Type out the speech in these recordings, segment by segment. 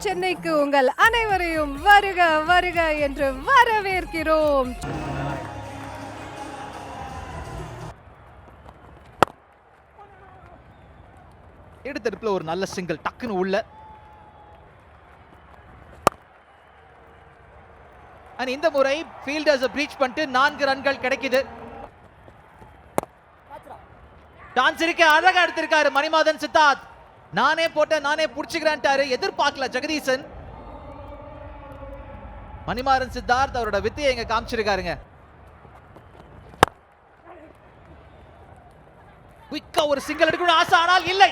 சென்னைக்கு உங்கள் அனைவரையும் வருக வருக என்று வரவேற்கிறோம். எடுத்தடுப்புல ஒரு நல்ல சிங்கிள் டக்குன்னு உள்ள. இந்த முறை ஃபீல்டர்ஸ் பிரீச் பண்ணிட்டு 4 ரன்கள் கிடைக்குது. டான்ஸ் இருக்க அழகா எடுத்திருக்காரு மணிமாறன் சித்தார்த். நானே போட்ட நானே புடிச்சுக்கிறேன்ட்டாரு. எதிர்பார்க்கல ஜெகதீசன். மணிமாறன் சித்தார்த் அவரோட வித்தையை இங்க காமிச்சிருக்காருங்க. குயிக்கா ஒரு சிங்கிள் எடுக்கணும் ஆசை, ஆனால் இல்லை.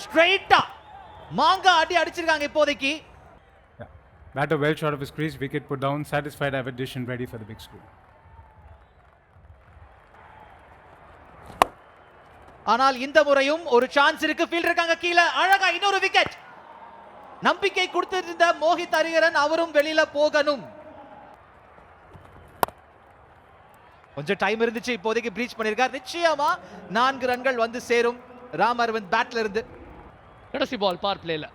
ஸ்ட்ரைட்டா மாங்கா அடி அடிச்சிருக்காங்க இப்போதைக்கு. Batter well short of his crease, wicket put down, satisfied addition, ready for the big screen. ஆனால் இந்த முறையும் ஒரு சான்ஸ் இருக்கு. ஃபீல்டர் இருக்காங்க கீழ. அழகா இன்னொரு விக்கெட். நம்பிக்கை கொடுத்திருந்த மோஹித் ஹரிஹரன் அவரும் வெளியில போகணும். கொஞ்சம் டைம் இருந்துச்சு, இப்போதைக்கு பிரீச் பண்ணிருக்கார். நிச்சயமா 4 ரன்கள் வந்து சேரும் ராம் அரவிந்த் பேட்ல இருந்து. கடைசி பால் பவர் பிளேல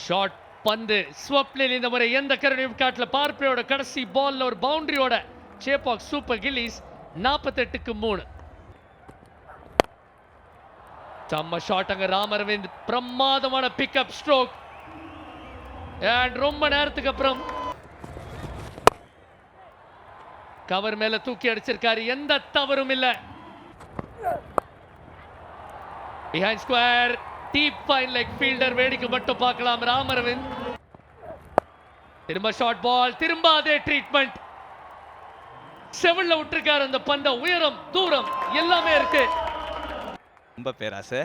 ஷாட் பந்து ஸ்வப்னில் இந்த முறை எந்த கருணையும் காட்டல. பவர் பிளேயோட கடைசி பால்ல ஒரு பவுண்டரியோட சேப்பாக் சூப்பர் கில்லிஸ் 48க்கு 3. செம்ம ஷாட் அங்க ராம் அரவிந்த். பிரமாதமான பிக்அப் ஸ்ட்ரோக். அண்ட் ரொம்ப நேரத்துக்கு அப்புறம் கவர் மேல தூக்கி அடிச்சிருக்காரு. எந்த தவறும் இல்ல. Behind square deep fine leg fielder வேடிக்கை மட்டும் பார்க்கலாம் ராம் அரவிந்த். திரும்ப ஷார்ட் பால், திரும்ப அதே ட்ரீட்மெண்ட். செவன்ல விட்டுருக்காரு அந்த பந்த. உயரம் தூரம் எல்லாமே இருக்கு. ரொம்ப பேராசை.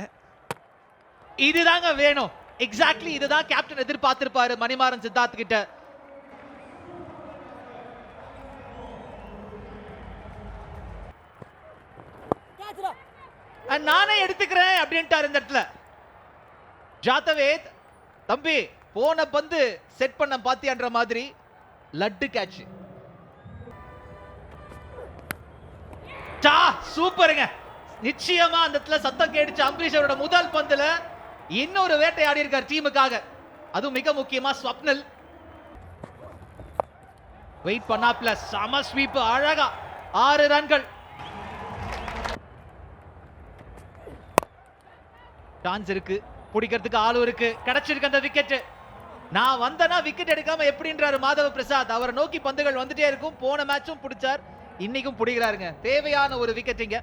இதுதாங்க வேணும். எக்ஸாக்ட்லி இதுதான் கேப்டன் எதிர்பார்த்திருப்பாரு மணிமாறன் சித்தார்த் கிட்ட. நானே எடுத்துக்கிறேன் அப்படின்ட்டார் இந்த இடத்துல. ஜாதவேத் தம்பி போன பந்து செட் பண்ண பாத்தியான்ற மாதிரி லட்டு கேட்ச். சூப்பருங்க. நிச்சயமா அந்த இடத்துல சத்தம் கேட்டுச்சு. அம்பரீஷ் அவரோட முதல் பந்துல இன்னொரு வேட்டை ஆடி இருக்கார் டீமுக்காக. அதுவும் மிக முக்கியமா ஸ்வப்னில் வெயிட் பண்ணா பிளஸ் சம ஸ்வீப். அழகா 6 ரன்கள். டான்ஸ் இருக்கு, பிடிக்கிறதுக்கு ஆளும் இருக்கு. கிடைச்சிருக்கு அந்த விக்கெட். நான் வந்தனா விக்கெட் எடுக்காம எப்படின்றாரு மாதவ பிரசாத். அவரை நோக்கி பந்துகள் வந்துட்டே இருக்கும். போன மேட்சும் பிடிச்சார், இன்னைக்கும் பிடிக்கிறாருங்க. தேவையான ஒரு விக்கெட் இங்க.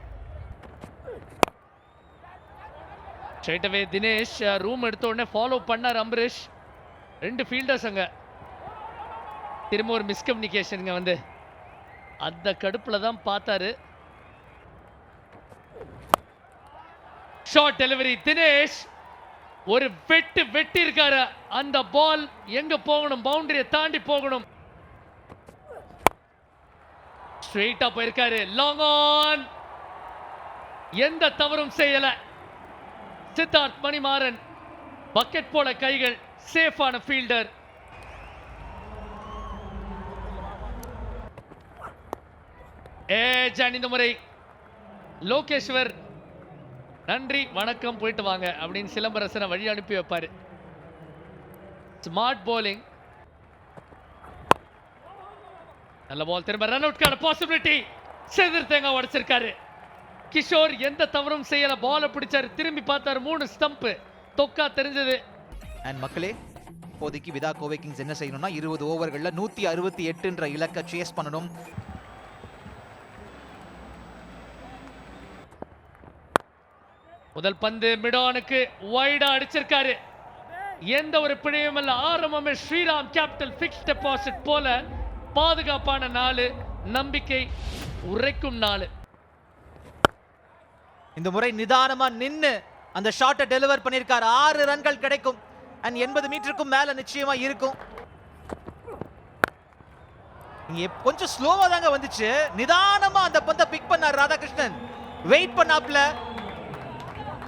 ஸ்ட்ரைட்டவே தினேஷ் ரூம் எடுத்த உடனே ஃபாலோ பண்ணார் அம்பரீஷ். 2 ஃபீல்டர்ஸ் அங்க. திரும்ப ஒரு மிஸ்கம்யூனிகேஷன் வந்து அந்த கடுப்புல தான் பார்த்தாரு. ஷார்ட் டெலிவரி தினேஷ் ஒரு வெட்டி இருக்காரு. அந்த பால் எங்க போகணும், பவுண்டரியை தாண்டி போகணும். ஸ்ட்ரெயிட்டா போயிருக்காரு. Long on. எந்த தவறும் செய்யல சித்தார்த் மணிமாறன். பக்கெட் போல கைகள். சேஃபான ஃபீல்டர். இந்த முறை லோகேஸ்வர் நன்றி வணக்கம் போயிட்டு வாங்க அப்படின்னு சிலம்பரசனை வழி அனுப்பி வைப்பாரு. Smart bowling. நல்ல பால். திரும்ப ரன் அவுட்கான பாசிபிலிட்டி. செதிர் தேங்காய் உடைச்சிருக்காரு. கிஷோர் எந்த தவறும் செய்யல. பாலை பிடிச்சாரு, திரும்பி பார்த்தாரு. 3 ஸ்டம்ப் தொக்கா தெரிஞ்சது. அண்ட் மக்களே, இப்போதைக்கு விதா கோவை கிங்ஸ் என்ன செய்யணும்னா 20 ஓவர்கள்ல 168 இலக்க சேஸ் பண்ணணும். முதல் பந்து மிடானுக்கு வைடா அடிச்சிருக்காரு. எந்த ஒரு பிழையும் இல்ல. ஆரம்பமே ஸ்ரீராம் கேபிட்டல் பிக்ஸ் டெபாசிட் போல பாதுகாப்பான நாள், நம்பிக்கை உரைக்கும் நாள். இந்த முறை நிதானமா நின்னு அந்த ஷாட்டை டெலிவர் பண்ணிருக்காரு. 6 ரன்கள் கிடைக்கும். அண்ட் 80 மீட்டருக்கும் மேல நிச்சயமா இருக்கும். கொஞ்சம் ஸ்லோவா தாங்க வந்துச்சு. நிதானமா அந்த பந்தை பிக் பண்ணார் ராதாகிருஷ்ணன். வெயிட் பண்ணாப்ல.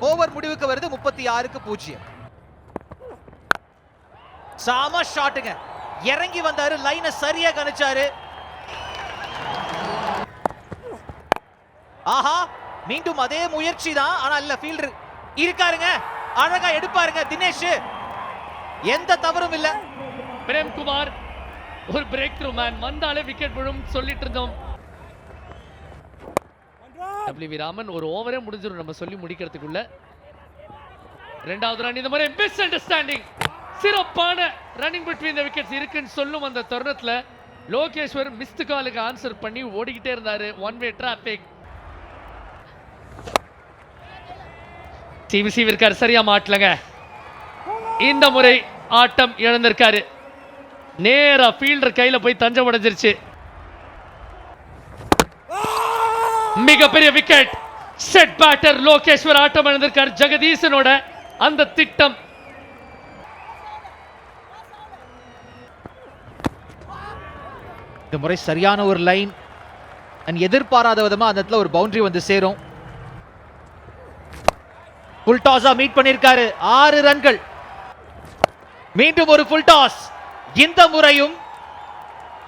ஓவர் முடிவுக்கு வருது 36க்கு 0. சாம ஷாட்டுங்க. இறங்கி வந்தாரு, லைனை சரியா கணிச்சாரு. ஆஹா, மீண்டும் அதே முயற்சி தான். ஆனா இல்ல, ஃபீல்டர் இருக்காருங்க. அழகா எடுப்பாருங்க தினேஷ், எந்த தவறும் இல்ல. பிரேம்குமார் ஒரு பிரேக் த்ரூ மேன், வந்தாலே விக்கெட் விழும் சொல்லிட்டு இருந்தோம். WV ராமன் ஒரு ஓவரே முடிஞ்சிடும் நம்ம சொல்லி முடிக்கிறதுக்குள்ள. இரண்டாவது ரன் இந்த முறை மிஸ் அண்டர்ஸ்டாண்டிங். சிறப்பான ரன்னிங் பிட்வீன் தி விக்கெட்ஸ் இருக்குன்னு சொல்லும் அந்த தருணத்துல லோகேஸ்வர் மிஸ்டு காலுக்கு ஆன்சர் பண்ணி ஓடிக்கிட்டே இருந்தாரு. One way traffic. சிவிசி இருக்காரு, சரியா மாட்டலங்க. இந்த முறை ஆட்டம் இழந்திருக்காரு. நேரா ஃபீல்டர் கையில போய் தஞ்சம் அடைஞ்சிருச்சு. மிகப்பெரிய விக்கெட். செட் பேட்டர் லோகேஸ்வர் ஆட்டம் இழந்திருக்கார். ஜெகதீசனோட அந்த திட்டம் இந்த முறை சரியான ஒரு லைன் அண்ட் எதிர்பாராத விதமா அந்த இடத்துல ஒரு பவுண்டரி வந்து சேரும். ஃபுல் டாஸா மீட் பண்ணிருக்காரு. 6 ரன்கள். மீண்டும் ஒரு ஃபுல் டாஸ். இந்த முறையும்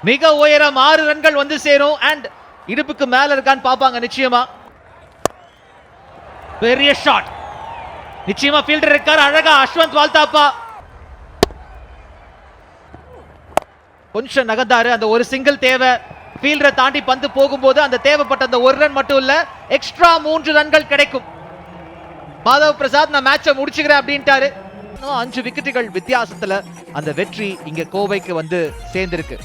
மிக உயரம் 6 ரன்கள் வந்து சேரும். அண்ட் இடுப்புக்கு மேல இருக்கான்னு பாப்பாங்க நிச்சயமா. பெரிய ஷாட். நிச்சயமா ஃபீல்டர் இருக்கார். அழகா அஸ்வந்த் வால்தாப்பா கொஞ்சம் நகர்ந்தாரு. அந்த ஒரு சிங்கிள் தேவை. ஃபீல்டரை தாண்டி பந்து போகும்போது அந்த தேவைப்பட்ட அந்த ஒரு ரன் மட்டும் இல்ல, எக்ஸ்ட்ரா 3 ரன்கள் கிடைக்கும். மாதவ் பிரசாத் நான் மேட்சை முடிச்சுக்கிறேன் அப்படின்ட்டாரு. 5 விக்கெட்டுகள் வித்தியாசத்துல அந்த வெற்றி இங்க கோவைக்கு வந்து சேர்ந்திருக்கு.